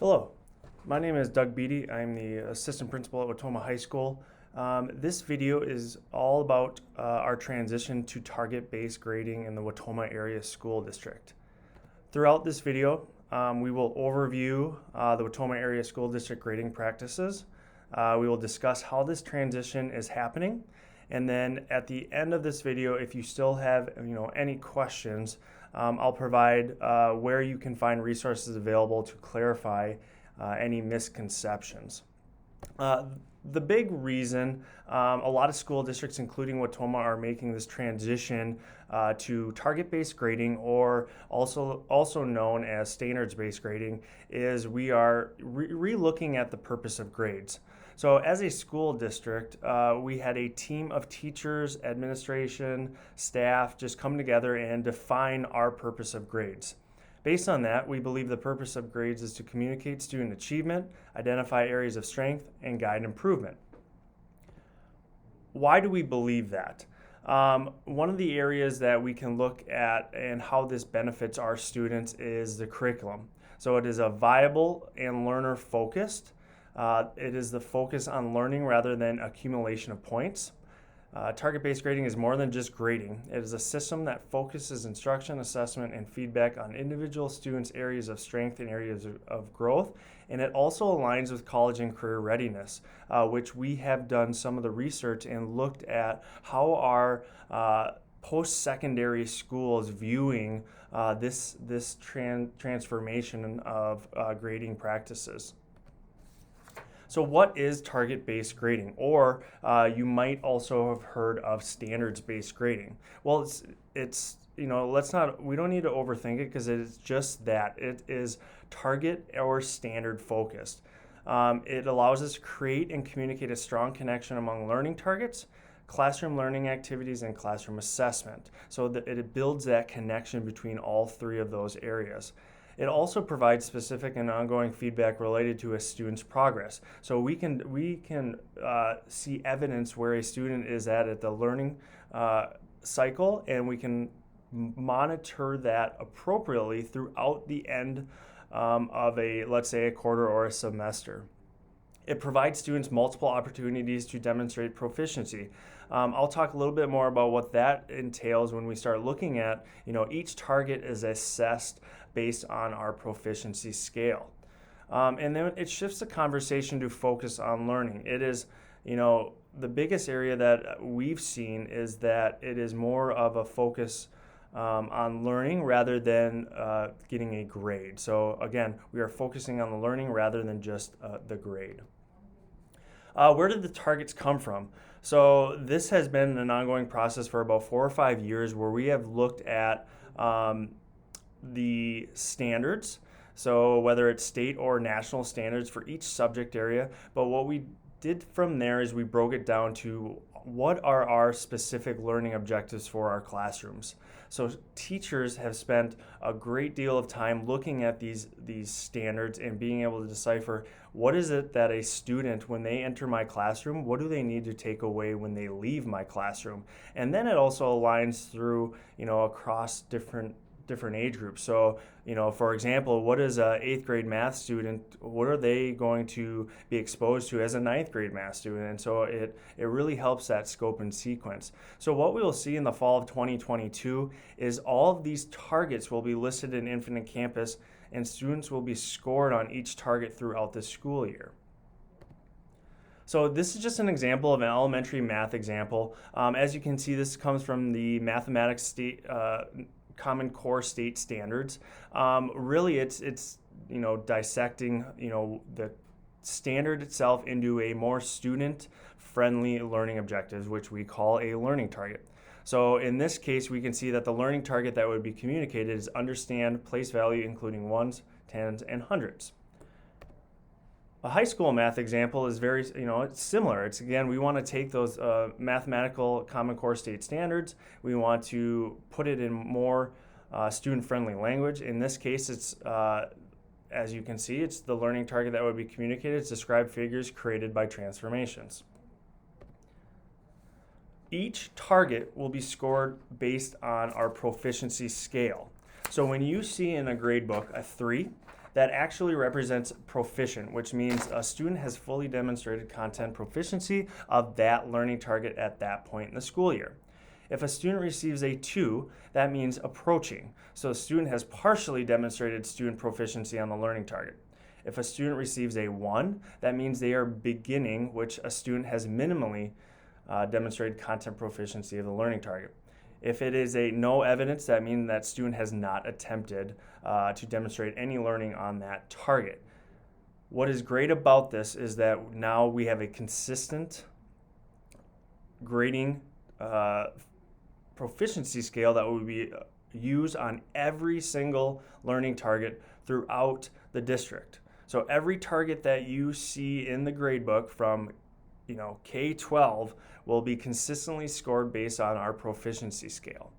Hello, my name is Doug Beatty. I'm the assistant principal at Watoma High School. This video is all about our transition to target-based grading in the Watoma Area School District. Throughout this video, we will overview the Watoma Area School District grading practices. We will discuss how this transition is happening, and then at the end of this video, if you still have any questions, I'll provide where you can find resources available to clarify any misconceptions. The big reason a lot of school districts, including Watoma, are making this transition to target-based grading, or also known as standards-based grading, is we are re-looking at the purpose of grades. So as a school district, we had a team of teachers, administration, staff just come together and define our purpose of grades. Based on that, we believe the purpose of grades is to communicate student achievement, identify areas of strength, and guide improvement. Why do we believe that? One of the areas that we can look at and how this benefits our students is the curriculum. So it is a viable and learner focused. It is the focus on learning rather than accumulation of points. Target-based grading is more than just grading. It is a system that focuses instruction, assessment, and feedback on individual students' areas of strength and areas of growth. And it also aligns with college and career readiness, which we have done some of the research and looked at how our post-secondary schools viewing this transformation of grading practices. So what is target-based grading? Or you might also have heard of standards-based grading. Well, we don't need to overthink it, because it's just that. It is target or standard focused. It allows us to create and communicate a strong connection among learning targets, classroom learning activities, and classroom assessment. So that it builds that connection between all three of those areas. It also provides specific and ongoing feedback related to a student's progress. So we can see evidence where a student is at the learning cycle, and we can monitor that appropriately throughout the end of let's say a quarter or a semester. It provides students multiple opportunities to demonstrate proficiency. I'll talk a little bit more about what that entails when we start looking at, each target is assessed based on our proficiency scale. And then it shifts the conversation to focus on learning. It is, the biggest area that we've seen is that it is more of a focus on learning rather than getting a grade. So again, we are focusing on the learning rather than just the grade. Where did the targets come from? So this has been an ongoing process for about 4 or 5 years, where we have looked at the standards, so whether it's state or national standards for each subject area. But what we did from there is we broke it down to what are our specific learning objectives for our classrooms. So teachers have spent a great deal of time looking at these standards and being able to decipher what is it that a student, when they enter my classroom, what do they need to take away when they leave my classroom? And then it also aligns through, across different age groups. So, for example, what is a 8th grade math student, what are they going to be exposed to as a 9th grade math student? And so it really helps that scope and sequence. So what we will see in the fall of 2022 is all of these targets will be listed in Infinite Campus, and students will be scored on each target throughout the school year. So this is just an example of an elementary math example. As you can see, this comes from the Mathematics State Common Core State Standards. Really, it's dissecting the standard itself into a more student-friendly learning objectives, which we call a learning target. So in this case, we can see that the learning target that would be communicated is understand place value, including ones, tens, and hundreds. A high school math example is very, it's similar. It's, again, we want to take those mathematical Common Core State Standards. We want to put it in more student-friendly language. In this case, it's, as you can see, it's the learning target that would be communicated. It's describe figures created by transformations. Each target will be scored based on our proficiency scale. So when you see in a grade book a 3, that actually represents proficient, which means a student has fully demonstrated content proficiency of that learning target at that point in the school year. If a student receives a 2, that means approaching. So a student has partially demonstrated student proficiency on the learning target. If a student receives a 1, that means they are beginning, which a student has minimally demonstrated content proficiency of the learning target. If it is a no evidence, that means that student has not attempted to demonstrate any learning on that target. What is great about this is that now we have a consistent grading proficiency scale that will be used on every single learning target throughout the district. So every target that you see in the gradebook from K-12 will be consistently scored based on our proficiency scale.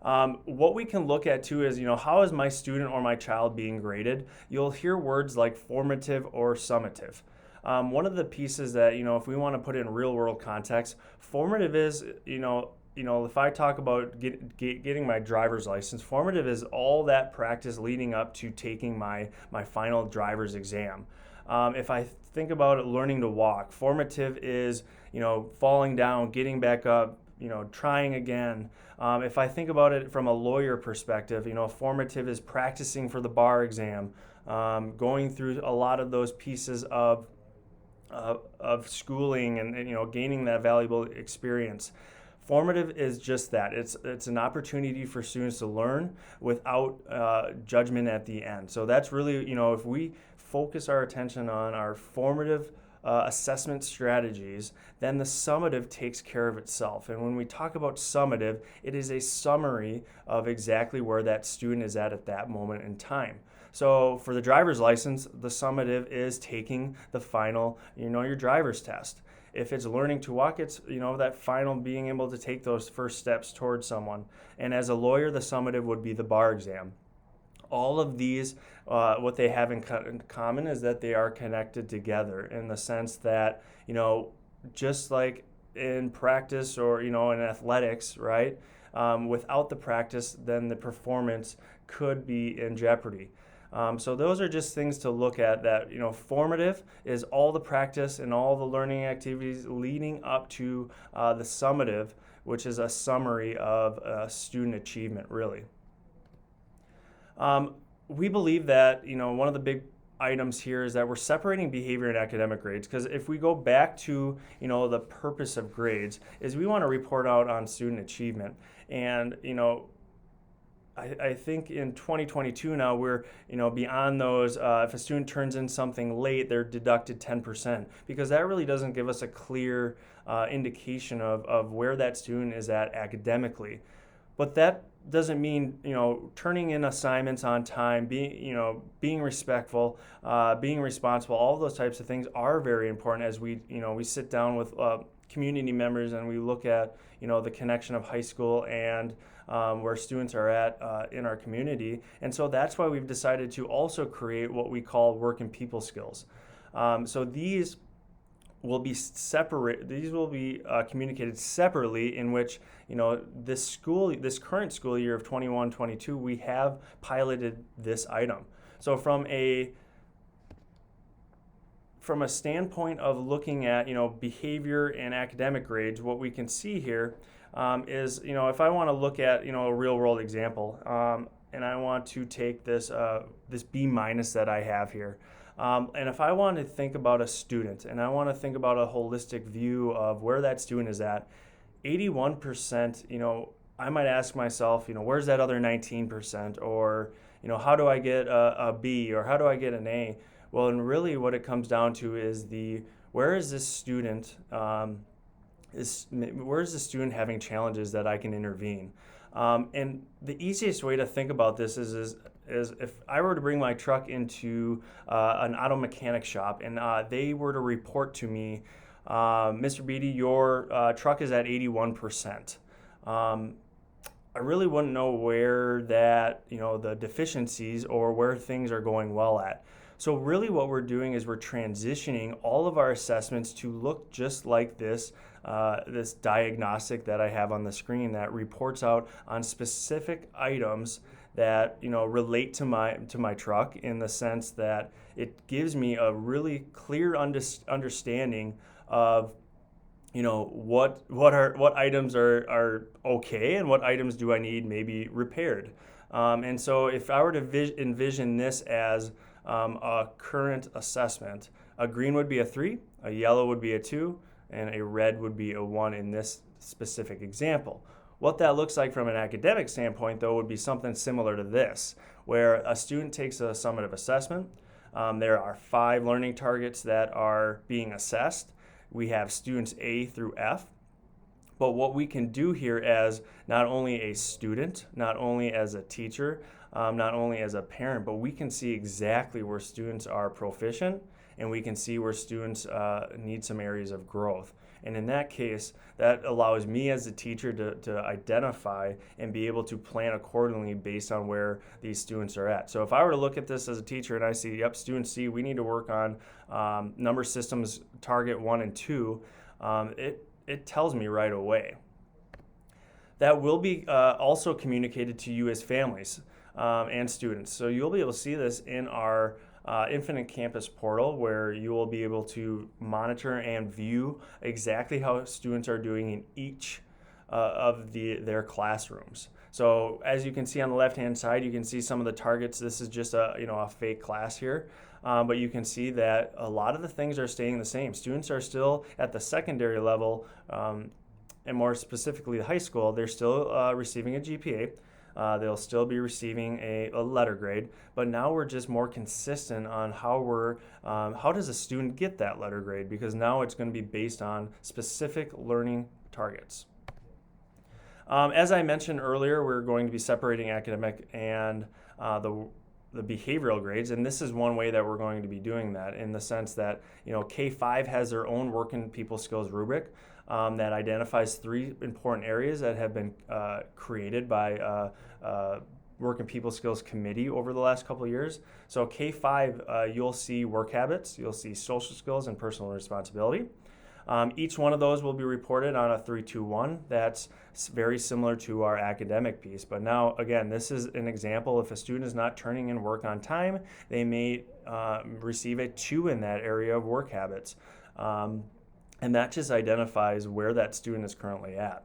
What we can look at too is, how is my student or my child being graded? You'll hear words like formative or summative. One of the pieces that, if we want to put it in real world context, formative is, if I talk about getting my driver's license, formative is all that practice leading up to taking my final driver's exam. If I think about learning to walk, formative is, falling down, getting back up, trying again. If I think about it from a lawyer perspective, formative is practicing for the bar exam, going through a lot of those pieces of schooling and gaining that valuable experience. Formative is just that. It's an opportunity for students to learn without judgment at the end. So that's really, if we focus our attention on our formative assessment strategies, then the summative takes care of itself. And when we talk about summative, it is a summary of exactly where that student is at that moment in time. So for the driver's license, the summative is taking the final, your driver's test. If it's learning to walk, it's, that final being able to take those first steps towards someone. And as a lawyer, the summative would be the bar exam. All of these, what they have in common is that they are connected together in the sense that, just like in practice or, in athletics, right? Without the practice, then the performance could be in jeopardy. So those are just things to look at that, formative is all the practice and all the learning activities leading up to the summative, which is a summary of student achievement, really. We believe that, one of the big items here is that we're separating behavior and academic grades, because if we go back to, the purpose of grades is we want to report out on student achievement. And, I think in 2022 now we're, beyond those, if a student turns in something late, they're deducted 10%, because that really doesn't give us a clear indication of where that student is at academically. But that doesn't mean, turning in assignments on time, being respectful, being responsible. All of those types of things are very important as we sit down with community members and we look at, the connection of high school and where students are at in our community. And so that's why we've decided to also create what we call work and people skills. So these will be separate. These will be communicated separately, in which this current school year of 21-22, we have piloted this item. So from a standpoint of looking at behavior and academic grades, what we can see here is if I want to look at a real world example, and I want to take this B- that I have here. And if I want to think about a student and I want to think about a holistic view of where that student is at, 81%, I might ask myself, where's that other 19%? Or, how do I get a B, or how do I get an A? Well, and really what it comes down to is where is this student, where is the student having challenges that I can intervene? And the easiest way to think about this is if I were to bring my truck into an auto mechanic shop and they were to report to me, Mr. Beatty, your truck is at 81%. I really wouldn't know where that, the deficiencies or where things are going well at. So really what we're doing is we're transitioning all of our assessments to look just like this diagnostic that I have on the screen that reports out on specific items that relate to my truck, in the sense that it gives me a really clear understanding of what items are okay and what items do I need maybe repaired. And so if I were to envision this as a current assessment, a green would be a 3, a yellow would be a 2, and a red would be a 1 in this specific example. What that looks like from an academic standpoint, though, would be something similar to this, where a student takes a summative assessment. There are 5 learning targets that are being assessed. We have students A through F. But what we can do here as not only a student, not only as a teacher, not only as a parent, but we can see exactly where students are proficient, and we can see where students need some areas of growth. And in that case, that allows me as a teacher to identify and be able to plan accordingly based on where these students are at. So if I were to look at this as a teacher and I see, yep, student C, we need to work on number systems target 1 and 2, it tells me right away. That will be also communicated to you as families and students. So you'll be able to see this in our Infinite Campus portal, where you will be able to monitor and view exactly how students are doing in each of their classrooms. So as you can see on the left-hand side, you can see some of the targets. This is just a fake class here. But you can see that a lot of the things are staying the same. Students are still at the secondary level, and more specifically the high school, they're still receiving a GPA. They'll still be receiving a letter grade, but now we're just more consistent on how does a student get that letter grade, because now it's going to be based on specific learning targets. As I mentioned earlier, we're going to be separating academic and the behavioral grades, and this is one way that we're going to be doing that, in the sense that K-5 has their own work and people skills rubric that identifies 3 important areas that have been created by Work and People Skills Committee over the last couple of years. So K-5, you'll see work habits, you'll see social skills, and personal responsibility. Each one of those will be reported on a 3-2-1. That's very similar to our academic piece. But now, again, this is an example. If a student is not turning in work on time, they may receive a 2 in that area of work habits. And that just identifies where that student is currently at.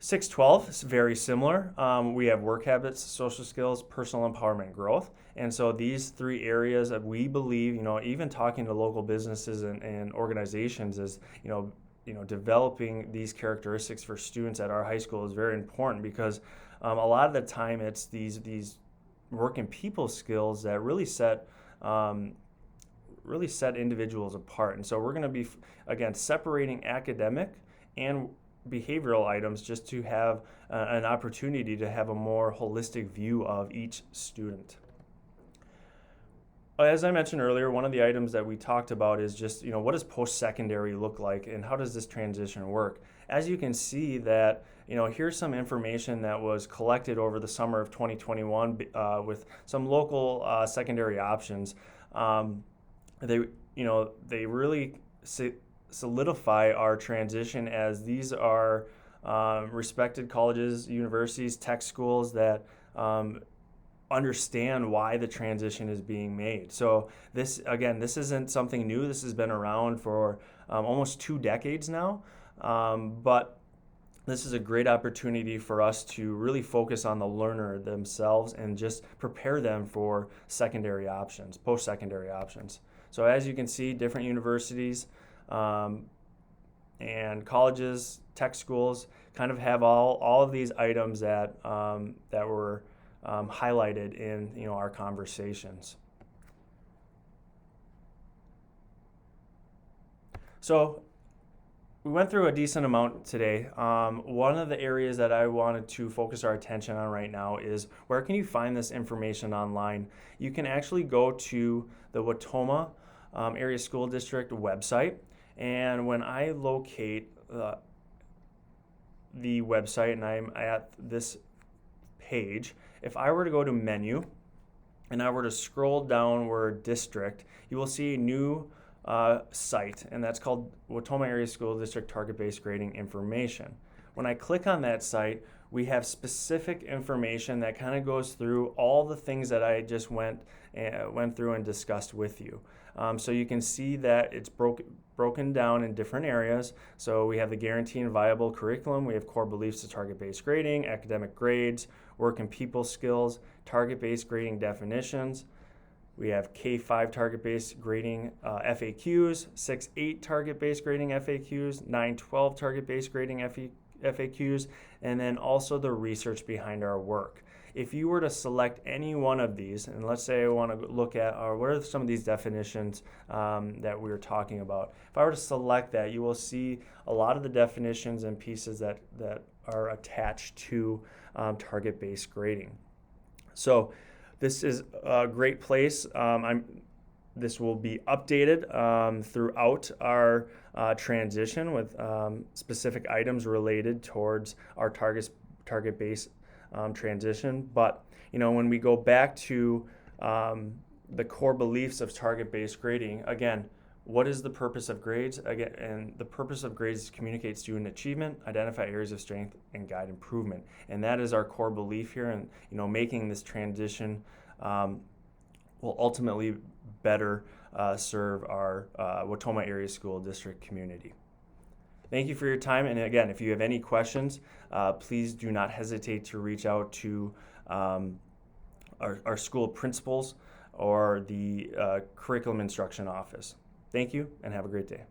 6-12 is very similar. We have work habits, social skills, personal empowerment, growth. And so these 3 areas that we believe, even talking to local businesses and organizations, is, developing these characteristics for students at our high school is very important, because a lot of the time it's these work and people skills that really set individuals apart. And so we're going to be, again, separating academic and behavioral items just to have an opportunity to have a more holistic view of each student. As I mentioned earlier, one of the items that we talked about is just, what does post-secondary look like, and how does this transition work? As you can see that, here's some information that was collected over the summer of 2021 with some local secondary options. They really solidify our transition, as these are respected colleges, universities, tech schools that understand why the transition is being made. So this isn't something new. This has been around for almost 2 decades now, but this is a great opportunity for us to really focus on the learner themselves and just prepare them for secondary options, post-secondary options. So as you can see, different universities and colleges, tech schools kind of have all of these items that were highlighted in our conversations. So we went through a decent amount today. One of the areas that I wanted to focus our attention on right now is, where can you find this information online? You can actually go to the Wautoma Area School District website, and when I locate the website and I'm at this page, if I were to go to menu and I were to scroll downward district, you will see a new site, and that's called Wautoma Area School District Target-Based Grading Information. When I click on that site, we have specific information that kind of goes through all the things that I just went through and discussed with you. So you can see that it's broken down in different areas. So we have the guaranteed and viable curriculum, we have core beliefs to target-based grading, academic grades, work and people skills, target-based grading definitions. We have K-5 target-based grading FAQs, 6-8 target-based grading FAQs, 9-12 target-based grading FAQs, and then also the research behind our work. If you were to select any one of these, and let's say I want to look at what are some of these definitions that we were talking about. If I were to select that, you will see a lot of the definitions and pieces that are attached to target-based grading. So this is a great place. This will be updated throughout our transition with specific items related towards our target-based transition. But when we go back to the core beliefs of target-based grading, again, what is the purpose of grades? Again, and the purpose of grades is to communicate student achievement, identify areas of strength, and guide improvement. And that is our core belief here. And making this transition will ultimately better serve our Wautoma Area School District community. Thank you for your time. And again, if you have any questions, please do not hesitate to reach out to our school principals or the curriculum instruction office. Thank you and have a great day.